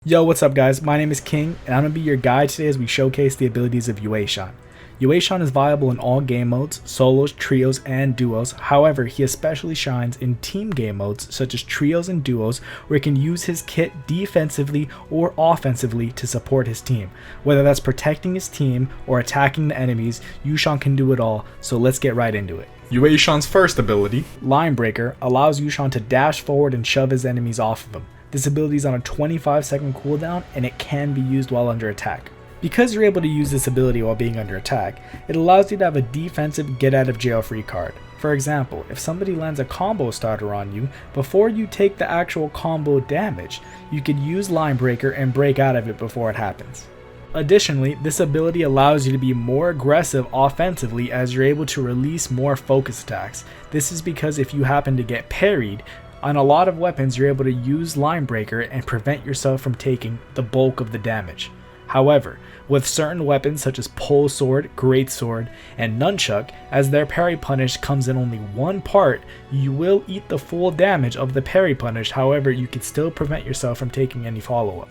Yo, what's up guys? My name is King, and I'm going to be your guide today as we showcase the abilities of Yueshan. Yueshan is viable in all game modes, solos, trios, and duos. However, he especially shines in team game modes such as trios and duos, where he can use his kit defensively or offensively to support his team. Whether that's protecting his team or attacking the enemies, Yueshan can do it all, so let's get right into it. Yueshan's first ability, Line Breaker, allows Yueshan to dash forward and shove his enemies off of him. This ability is on a 25-second cooldown, and it can be used while under attack. Because you're able to use this ability while being under attack, it allows you to have a defensive get out of jail free card. For example, if somebody lands a combo starter on you, before you take the actual combo damage, you could use Line Breaker and break out of it before it happens. Additionally, this ability allows you to be more aggressive offensively as you're able to release more focus attacks. This is because if you happen to get parried, on a lot of weapons you're able to use Line Breaker and prevent yourself from taking the bulk of the damage. However, with certain weapons such as Pole Sword, Great Sword, and Nunchuck, as their parry punish comes in only one part, you will eat the full damage of the parry punish. However, you can still prevent yourself from taking any follow-up.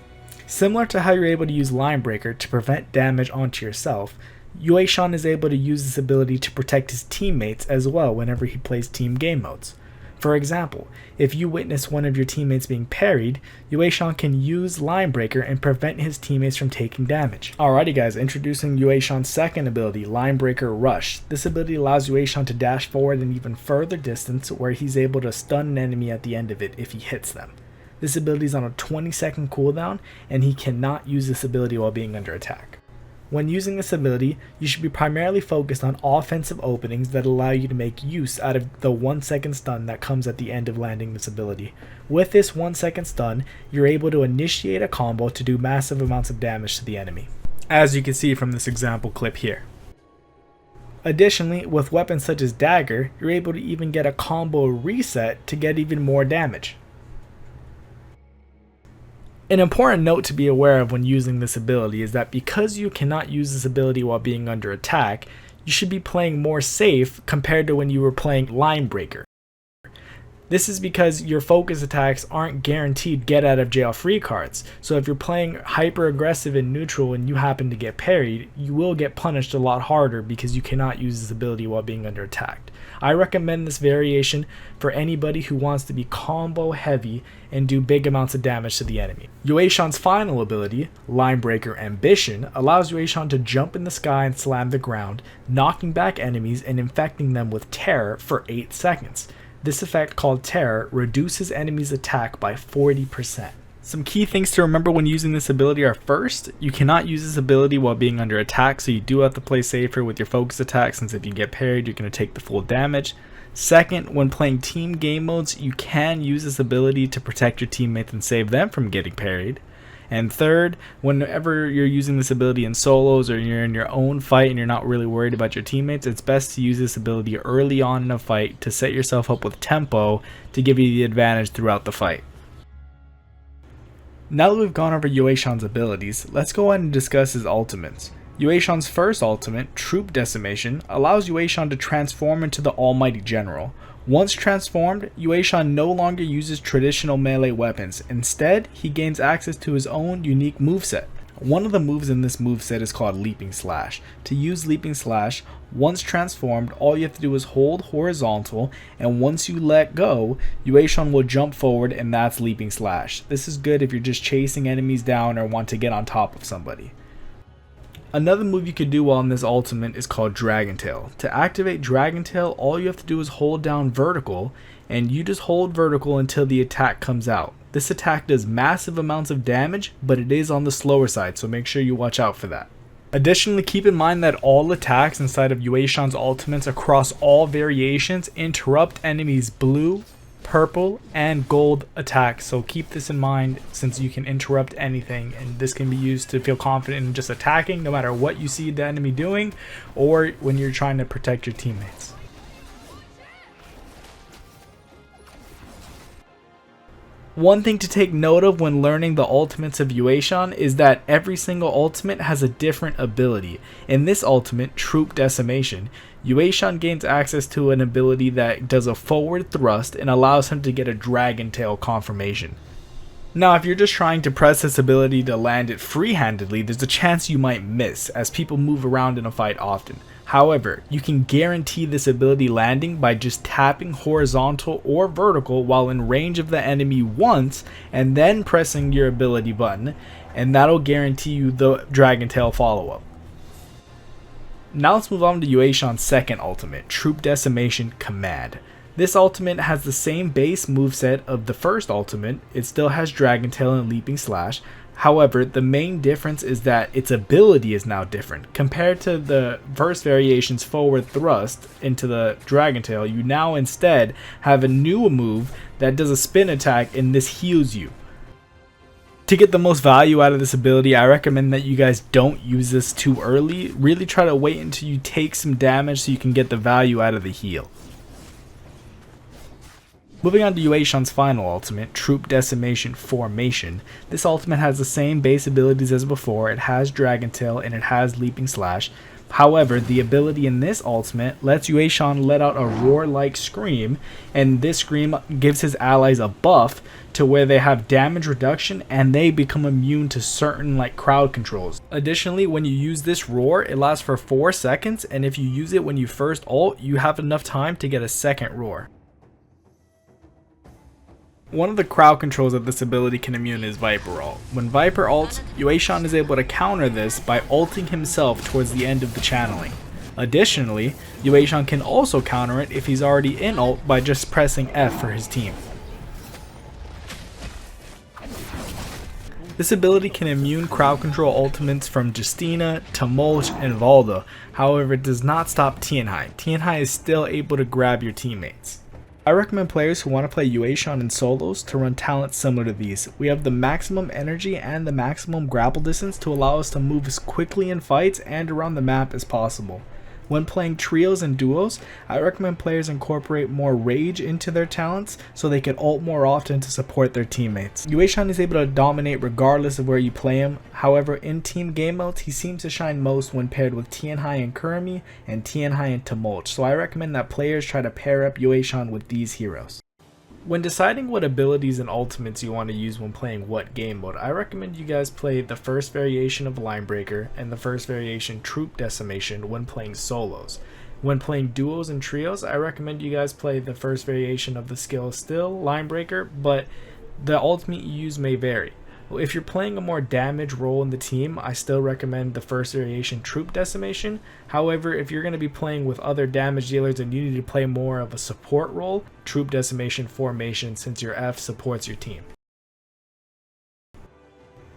Similar to how you're able to use Line Breaker to prevent damage onto yourself, Yueshan is able to use this ability to protect his teammates as well whenever he plays team game modes. For example, if you witness one of your teammates being parried, Yueshan can use Line Breaker and prevent his teammates from taking damage. Alrighty guys, introducing Yueshan's second ability, Line Breaker Rush. This ability allows Yueshan to dash forward an even further distance where he's able to stun an enemy at the end of it if he hits them. This ability is on a 20-second cooldown, and he cannot use this ability while being under attack. When using this ability, you should be primarily focused on offensive openings that allow you to make use out of the 1-second stun that comes at the end of landing this ability. With this 1-second stun, you're able to initiate a combo to do massive amounts of damage to the enemy, as you can see from this example clip here. Additionally, with weapons such as Dagger, you're able to even get a combo reset to get even more damage. An important note to be aware of when using this ability is that because you cannot use this ability while being under attack, you should be playing more safe compared to when you were playing Line Breaker. This is because your focus attacks aren't guaranteed get out of jail free cards, so if you're playing hyper aggressive and neutral and you happen to get parried, you will get punished a lot harder because you cannot use this ability while being under attack. I recommend this variation for anybody who wants to be combo heavy and do big amounts of damage to the enemy. Yueshan's final ability, Line Breaker Ambition, allows Yueshan to jump in the sky and slam the ground, knocking back enemies and infecting them with terror for 8 seconds. This effect, called Terror, reduces enemies' attack by 40%. Some key things to remember when using this ability are: first, you cannot use this ability while being under attack, so you do have to play safer with your focus attack, since if you get parried you're going to take the full damage. Second, when playing team game modes, you can use this ability to protect your teammates and save them from getting parried. And third, whenever you're using this ability in solos or you're in your own fight and you're not really worried about your teammates, it's best to use this ability early on in a fight to set yourself up with tempo to give you the advantage throughout the fight. Now that we've gone over Yueshan's abilities, let's go ahead and discuss his ultimates. Yueshan's first ultimate, Troop Decimation, allows Yueshan to transform into the Almighty General. Once transformed, Yueshan no longer uses traditional melee weapons. Instead, he gains access to his own unique moveset. One of the moves in this moveset is called Leaping Slash. To use Leaping Slash, once transformed, all you have to do is hold horizontal, and once you let go, Yueshan will jump forward, and that's Leaping Slash. This is good if you're just chasing enemies down or want to get on top of somebody. Another move you could do while in this ultimate is called Dragon Tail. To activate Dragon Tail, all you have to do is hold down vertical, and you just hold vertical until the attack comes out. This attack does massive amounts of damage, but it is on the slower side, so make sure you watch out for that. Additionally, keep in mind that all attacks inside of Yueshan's ultimates across all variations interrupt enemies' blue, purple, and gold attacks, so keep this in mind, since you can interrupt anything, and this can be used to feel confident in just attacking no matter what you see the enemy doing, or when you're trying to protect your teammates. One thing to take note of when learning the ultimates of Yueshan is that every single ultimate has a different ability. In this ultimate, Troop Decimation, Yueshan gains access to an ability that does a forward thrust and allows him to get a Dragon Tail confirmation. Now, if you're just trying to press this ability to land it free-handedly, there's a chance you might miss, as people move around in a fight often. However, you can guarantee this ability landing by just tapping horizontal or vertical while in range of the enemy once, and then pressing your ability button, and that'll guarantee you the Dragon Tail follow-up. Now let's move on to Yueshan's second ultimate, Troop Decimation Command. This ultimate has the same base moveset of the first ultimate. It still has Dragon Tail and Leaping Slash. However, the main difference is that its ability is now different. Compared to the first variation's forward thrust into the Dragon Tail, you now instead have a new move that does a spin attack, and this heals you. To get the most value out of this ability, I recommend that you guys don't use this too early. Really try to wait until you take some damage so you can get the value out of the heal. Moving on to Yueshan's final ultimate, Troop Decimation Formation. This ultimate has the same base abilities as before. It has Dragon Tail and it has Leaping Slash. However, the ability in this ultimate lets Yueshan let out a roar-like scream, and this scream gives his allies a buff to where they have damage reduction and they become immune to certain crowd controls. Additionally, when you use this roar, it lasts for 4 seconds, and if you use it when you first ult, you have enough time to get a second roar. One of the crowd controls that this ability can immune is Viper ult. When Viper ults, Yueshan is able to counter this by ulting himself towards the end of the channeling. Additionally, Yueshan can also counter it if he's already in ult by just pressing F for his team. This ability can immune crowd control ultimates from Justina, Tumult, and Valda. However, it does not stop Tianhai. Tianhai is still able to grab your teammates. I recommend players who want to play Yueshan in solos to run talents similar to these. We have the maximum energy and the maximum grapple distance to allow us to move as quickly in fights and around the map as possible. When playing trios and duos, I recommend players incorporate more rage into their talents so they can ult more often to support their teammates. Yueshan is able to dominate regardless of where you play him. However, in team game modes, he seems to shine most when paired with Tianhai and Kurumi and Tianhai and Tumult, so I recommend that players try to pair up Yueshan with these heroes. When deciding what abilities and ultimates you want to use when playing what game mode, I recommend you guys play the first variation of Line Breaker and the first variation Troop Decimation when playing solos. When playing duos and trios, I recommend you guys play the first variation of the skill still, Line Breaker, but the ultimate you use may vary. If you're playing a more damage role in the team, I still recommend the first variation Troop Decimation. However, if you're going to be playing with other damage dealers and you need to play more of a support role, Troop Decimation Formation, since your F supports your team.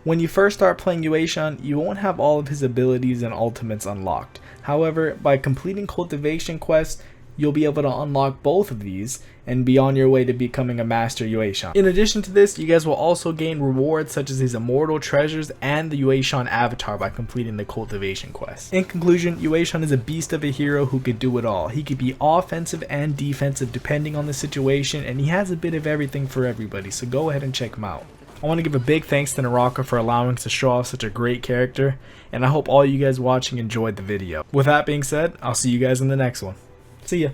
When you first start playing Yueshan, you won't have all of his abilities and ultimates unlocked. However, by completing cultivation quests, you'll be able to unlock both of these and be on your way to becoming a master Yueshan. In addition to this, you guys will also gain rewards such as his immortal treasures and the Yueshan avatar by completing the cultivation quest. In conclusion, Yueshan is a beast of a hero who could do it all. He could be offensive and defensive depending on the situation, and he has a bit of everything for everybody, so go ahead and check him out. I want to give a big thanks to NARAKA for allowing us to show off such a great character, and I hope all you guys watching enjoyed the video. With that being said, I'll see you guys in the next one. See ya.